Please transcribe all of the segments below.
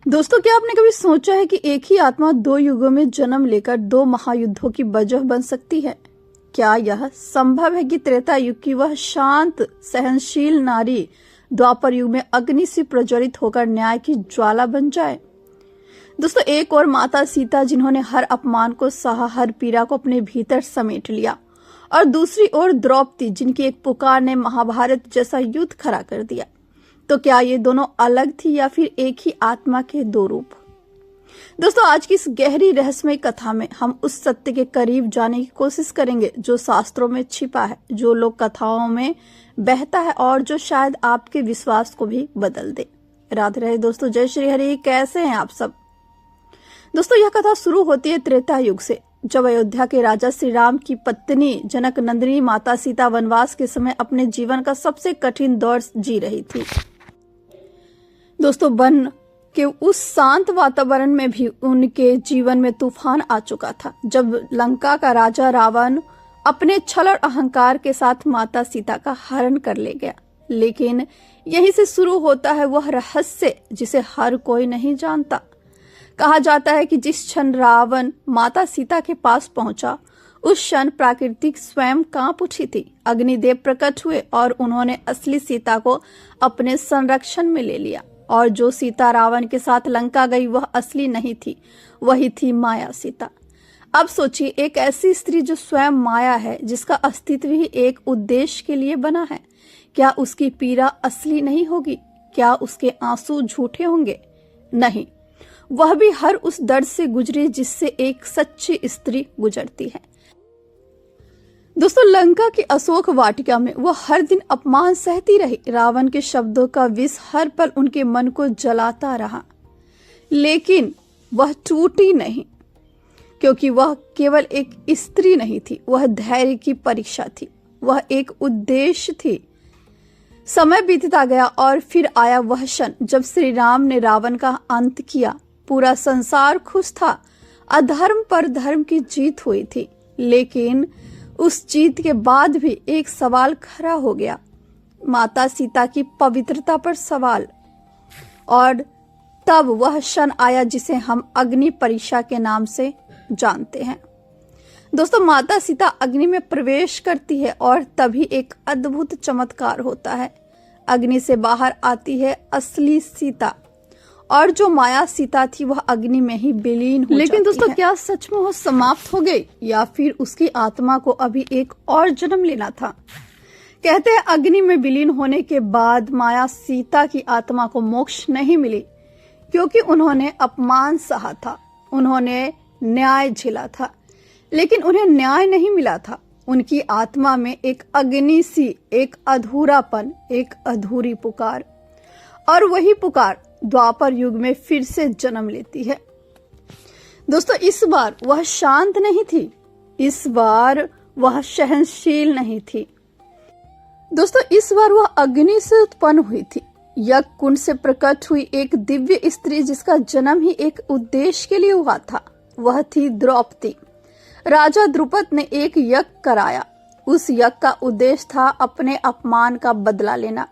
दोस्तों, क्या आपने कभी सोचा है कि एक ही आत्मा दो युगों में जन्म लेकर दो महायुद्धों की वजह बन सकती है? क्या यह संभव है कि त्रेता युग की वह शांत सहनशील नारी द्वापर युग में अग्नि से प्रज्वलित होकर न्याय की ज्वाला बन जाए? दोस्तों, एक और माता सीता जिन्होंने हर अपमान को सहा, हर पीड़ा को अपने भीतर समेट लिया, और दूसरी ओर द्रौपदी जिनकी एक पुकार ने महाभारत जैसा युद्ध खड़ा कर दिया। तो क्या ये दोनों अलग थी या फिर एक ही आत्मा के दो रूप? दोस्तों, आज की इस गहरी रहस्यमय कथा में हम उस सत्य के करीब जाने की कोशिश करेंगे जो शास्त्रों में छिपा है, जो लोक कथाओं में बहता है और जो शायद आपके विश्वास को भी बदल दे। राधे राधे दोस्तों, जय श्री हरि। कैसे हैं आप सब? दोस्तों, यह कथा शुरू होती है त्रेता युग से, जब अयोध्या के राजा श्री राम की पत्नी जनक नंदिनी माता सीता वनवास के समय अपने जीवन का सबसे कठिन दौर जी रही थी। दोस्तों, वन के उस शांत वातावरण में भी उनके जीवन में तूफान आ चुका था, जब लंका का राजा रावण अपने छल और अहंकार के साथ माता सीता का हरण कर ले गया। लेकिन यहीं से शुरू होता है वह रहस्य जिसे हर कोई नहीं जानता। कहा जाता है कि जिस क्षण रावण माता सीता के पास पहुंचा, उस क्षण प्राकृतिक स्वयं कांप उठी थी। अग्निदेव प्रकट हुए और उन्होंने असली सीता को अपने संरक्षण में ले लिया। और जो सीता रावण के साथ लंका गई वह असली नहीं थी, वही थी माया सीता। अब सोचिए, एक ऐसी स्त्री जो स्वयं माया है, जिसका अस्तित्व ही एक उद्देश्य के लिए बना है, क्या उसकी पीड़ा असली नहीं होगी? क्या उसके आंसू झूठे होंगे? नहीं, वह भी हर उस दर्द से गुजरी जिससे एक सच्ची स्त्री गुजरती है। दोस्तों, लंका की अशोक वाटिका में वह हर दिन अपमान सहती रही। रावण के शब्दों का विष हर पल उनके मन को जलाता रहा, लेकिन वह टूटी नहीं, क्योंकि वह केवल एक स्त्री नहीं थी, वह धैर्य की परीक्षा थी, वह एक उद्देश्य थी। समय बीतता गया और फिर आया वह क्षण जब श्री राम ने रावण का अंत किया। पूरा संसार खुश था, अधर्म पर धर्म की जीत हुई थी। लेकिन उस जीत के बाद भी एक सवाल खड़ा हो गया, माता सीता की पवित्रता पर सवाल। और तब वह क्षण आया जिसे हम अग्नि परीक्षा के नाम से जानते हैं। दोस्तों, माता सीता अग्नि में प्रवेश करती है और तभी एक अद्भुत चमत्कार होता है। अग्नि से बाहर आती है असली सीता, और जो माया सीता थी वह अग्नि में ही विलीन हो जाती है। लेकिन दोस्तों, क्या सच में वो समाप्त हो गई या फिर उसकी आत्मा को अभी एक और जन्म लेना था? कहते हैं अग्नि में विलीन होने के बाद माया सीता की आत्मा को मोक्ष नहीं मिली, क्योंकि उन्होंने अपमान सहा था, उन्होंने न्याय झेला था, लेकिन उन्हें न्याय नहीं मिला था। उनकी आत्मा में एक अग्नि सी, एक अधूरापन, एक अधूरी पुकार, और वही पुकार द्वापर युग में फिर से जन्म लेती है। दोस्तों, इस बार वह शांत नहीं थी, इस बार वह सहनशील नहीं थी। दोस्तों, इस बार वह अग्नि से उत्पन्न हुई थी, यज्ञ कुंड से प्रकट हुई एक दिव्य स्त्री जिसका जन्म ही एक उद्देश्य के लिए हुआ था। वह थी द्रौपदी। राजा द्रुपद ने एक यज्ञ कराया। उस यज्ञ का उद्देश्य था अपने अपमान का बदला लेना,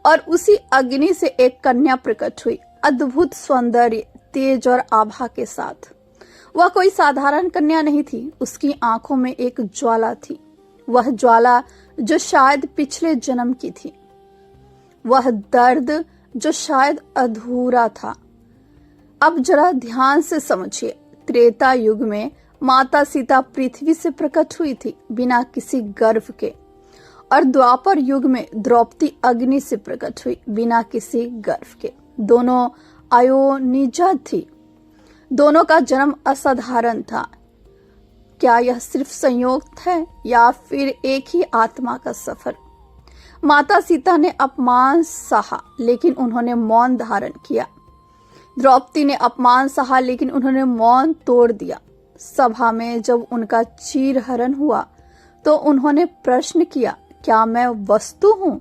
और उसी अग्नि से एक कन्या प्रकट हुई, अद्भुत सौंदर्य, तेज और आभा के साथ। वह कोई साधारण कन्या नहीं थी, उसकी आंखों में एक ज्वाला थी, वह ज्वाला जो शायद पिछले जन्म की थी, वह दर्द जो शायद अधूरा था। अब जरा ध्यान से समझिए, त्रेता युग में माता सीता पृथ्वी से प्रकट हुई थी बिना किसी गर्भ के, और द्वापर युग में द्रौपदी अग्नि से प्रकट हुई बिना किसी गर्भ के। दोनों अयोनिजा थी, दोनों का जन्म असाधारण था। क्या यह सिर्फ संयोग है या फिर एक ही आत्मा का सफर? माता सीता ने अपमान सहा, लेकिन उन्होंने मौन धारण किया। द्रौपदी ने अपमान सहा, लेकिन उन्होंने मौन तोड़ दिया। सभा में जब उनका चीरहरण हुआ तो उन्होंने प्रश्न किया, क्या मैं वस्तु हूं?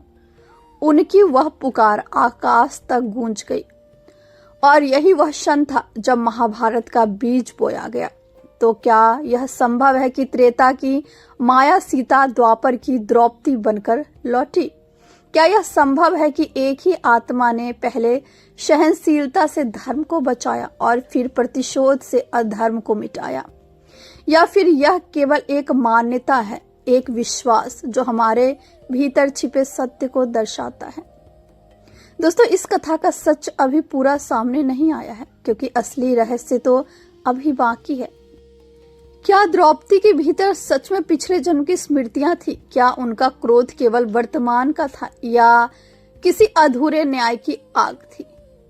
उनकी वह पुकार आकाश तक गूंज गई, और यही वह क्षण था जब महाभारत का बीज बोया गया। तो क्या यह संभव है कि त्रेता की माया सीता द्वापर की द्रौपदी बनकर लौटी? क्या यह संभव है कि एक ही आत्मा ने पहले सहनशीलता से धर्म को बचाया और फिर प्रतिशोध से अधर्म को मिटाया? या फिर यह केवल एक मान्यता है, एक विश्वास जो हमारे भीतर छिपे सत्य को दर्शाता है? दोस्तों, इस कथा का सच अभी पूरा सामने नहीं आया है, क्योंकि असली रहस्य तो अभी बाकी है। क्या द्रौपदी के भीतर सच में पिछले जन्म की स्मृतियां थी? क्या उनका क्रोध केवल वर्तमान का था या किसी अधूरे न्याय की आग थी?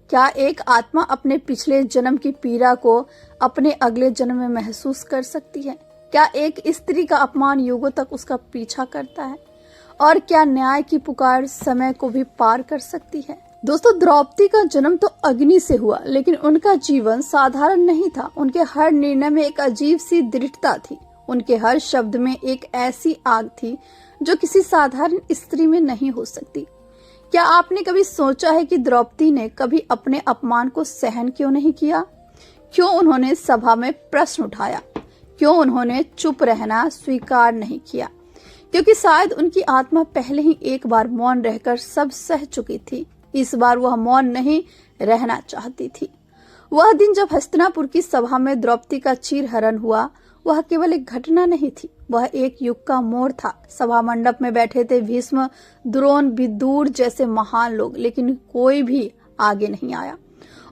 क्या एक आत्मा अपने पिछले जन्म की पीड़ा को अपने अगले जन्म में महसूस कर सकती है? क्या एक स्त्री का अपमान युगों तक उसका पीछा करता है? और क्या न्याय की पुकार समय को भी पार कर सकती है? दोस्तों, द्रौपदी का जन्म तो अग्नि से हुआ, लेकिन उनका जीवन साधारण नहीं था। उनके हर निर्णय में एक अजीब सी दृढ़ता थी। उनके हर शब्द में एक ऐसी आग थी जो किसी साधारण स्त्री में नहीं हो सकती। क्या आपने कभी सोचा है कि द्रौपदी ने कभी अपने अपमान को सहन क्यों नहीं किया? क्यों उन्होंने सभा में प्रश्न उठाया? क्यों उन्होंने चुप रहना स्वीकार नहीं किया? क्योंकि शायद उनकी आत्मा पहले ही एक बार मौन रहकर सब सह चुकी थी। इस बार वह मौन नहीं रहना चाहती थी। वह दिन जब हस्तिनापुर की सभा में द्रौपदी का चीरहरण हुआ, वह केवल एक घटना नहीं थी, वह एक युग का मोड़ था। सभा मंडप में बैठे थे भीष्म, द्रोण, विदुर जैसे महान लोग, लेकिन कोई भी आगे नहीं आया।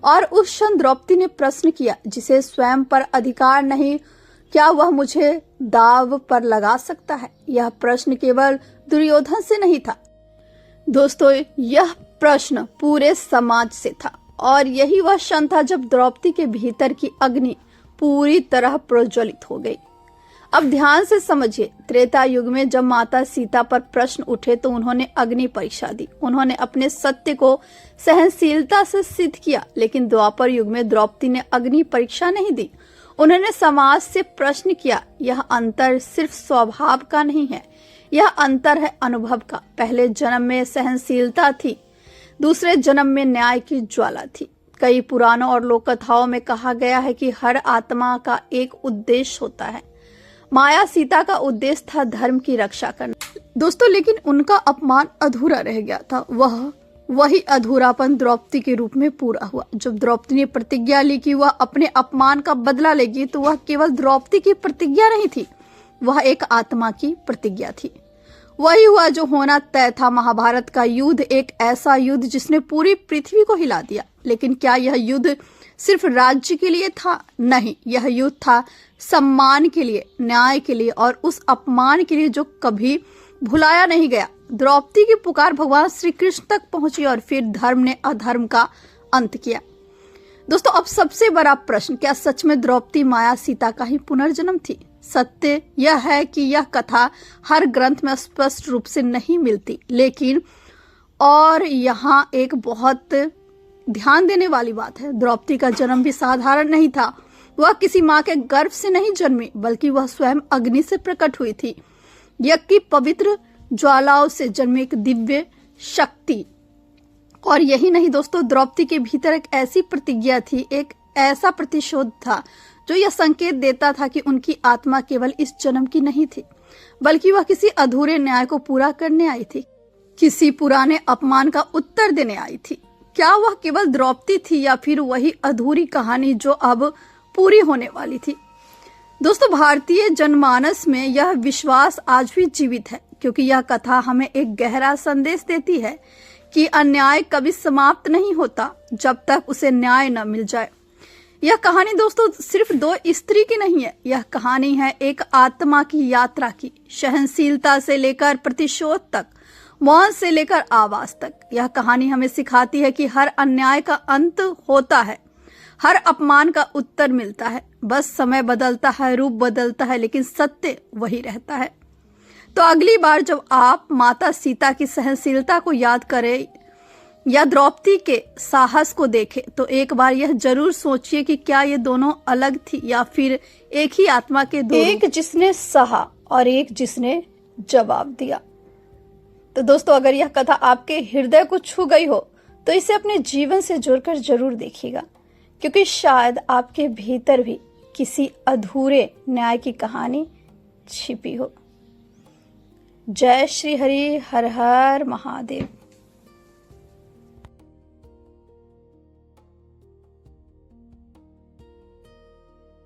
और उस क्षण द्रौपदी ने प्रश्न किया, जिसे स्वयं पर अधिकार नहीं, क्या वह मुझे दाव पर लगा सकता है? यह प्रश्न केवल दुर्योधन से नहीं था दोस्तों, यह प्रश्न पूरे समाज से था। और यही वह क्षण था जब द्रौपदी के भीतर की अग्नि पूरी तरह प्रज्वलित हो गई। अब ध्यान से समझिए, त्रेता युग में जब माता सीता पर प्रश्न उठे तो उन्होंने अग्नि परीक्षा दी। उन्होंने अपने सत्य को सहनशीलता से सिद्ध किया। लेकिन द्वापर युग में द्रौपदी ने अग्नि परीक्षा नहीं दी, उन्होंने समाज से प्रश्न किया। यह अंतर सिर्फ स्वभाव का नहीं है, यह अंतर है अनुभव का। पहले जन्म में सहनशीलता थी, दूसरे जन्म में न्याय की ज्वाला थी। कई पुराणों और लोक कथाओं में कहा गया है कि हर आत्मा का एक उद्देश्य होता है। माया सीता का उद्देश्य था धर्म की रक्षा करना दोस्तों, लेकिन उनका अपमान अधूरा रह गया था। वही अधूरापन द्रौपदी के रूप में पूरा हुआ। जब द्रौपदी ने प्रतिज्ञा ली कि वह अपने अपमान का बदला लेगी, तो वह केवल द्रौपदी की प्रतिज्ञा नहीं थी, वह एक आत्मा की प्रतिज्ञा थी। वही हुआ जो होना तय था। महाभारत का युद्ध एक ऐसा युद्ध जिसने पूरी पृथ्वी को हिला दिया। लेकिन क्या यह युद्ध सिर्फ राज्य के लिए था? नहीं, यह युद्ध था सम्मान के लिए, न्याय के लिए और उस अपमान के लिए जो कभी भुलाया नहीं गया। द्रौपदी की पुकार भगवान श्री कृष्ण तक पहुंची और फिर धर्म ने अधर्म का अंत किया। दोस्तों, अब सबसे बड़ा प्रश्न, क्या सच में द्रौपदी माया सीता का ही पुनर्जन्म थी? सत्य यह है कि यह कथा हर ग्रंथ में स्पष्ट रूप से नहीं मिलती, लेकिन और यहाँ एक बहुत ध्यान देने वाली बात है, द्रौपदी का जन्म भी साधारण नहीं था। वह किसी माँ के गर्भ से नहीं जन्मी, बल्कि वह स्वयं अग्नि से प्रकट हुई थी। यज्ञ की पवित्र ज्वालाओं से जन्मी एक दिव्य शक्ति। और यही नहीं दोस्तों, द्रौपदी के भीतर एक ऐसी प्रतिज्ञा थी, एक ऐसा प्रतिशोध था जो यह संकेत देता था कि उनकी आत्मा केवल इस जन्म की नहीं थी, बल्कि वह किसी अधूरे न्याय को पूरा करने आई थी, किसी पुराने अपमान का उत्तर देने आई थी। क्या वह केवल द्रौपदी थी या फिर वही अधूरी कहानी जो अब पूरी होने वाली थी? दोस्तों, भारतीय जनमानस में यह विश्वास आज भी जीवित है, क्योंकि यह कथा हमें एक गहरा संदेश देती है कि अन्याय कभी समाप्त नहीं होता जब तक उसे न्याय न मिल जाए। यह कहानी दोस्तों सिर्फ दो स्त्री की नहीं है, यह कहानी है एक आत्मा की यात्रा की, सहनशीलता से लेकर प्रतिशोध तक, मौन से लेकर आवाज तक। यह कहानी हमें सिखाती है कि हर अन्याय का अंत होता है, हर अपमान का उत्तर मिलता है। बस समय बदलता है, रूप बदलता है, लेकिन सत्य वही रहता है। तो अगली बार जब आप माता सीता की सहनशीलता को याद करें या द्रौपदी के साहस को देखें, तो एक बार यह जरूर सोचिए कि क्या ये दोनों अलग थी या फिर एक ही आत्मा के दो, एक जिसने सहा और एक जिसने जवाब दिया। तो दोस्तों, अगर यह कथा आपके हृदय को छू गई हो तो इसे अपने जीवन से जोड़कर जरूर देखिएगा, क्योंकि शायद आपके भीतर भी किसी अधूरे न्याय की कहानी छिपी हो। जय श्री हरि, हर हर महादेव।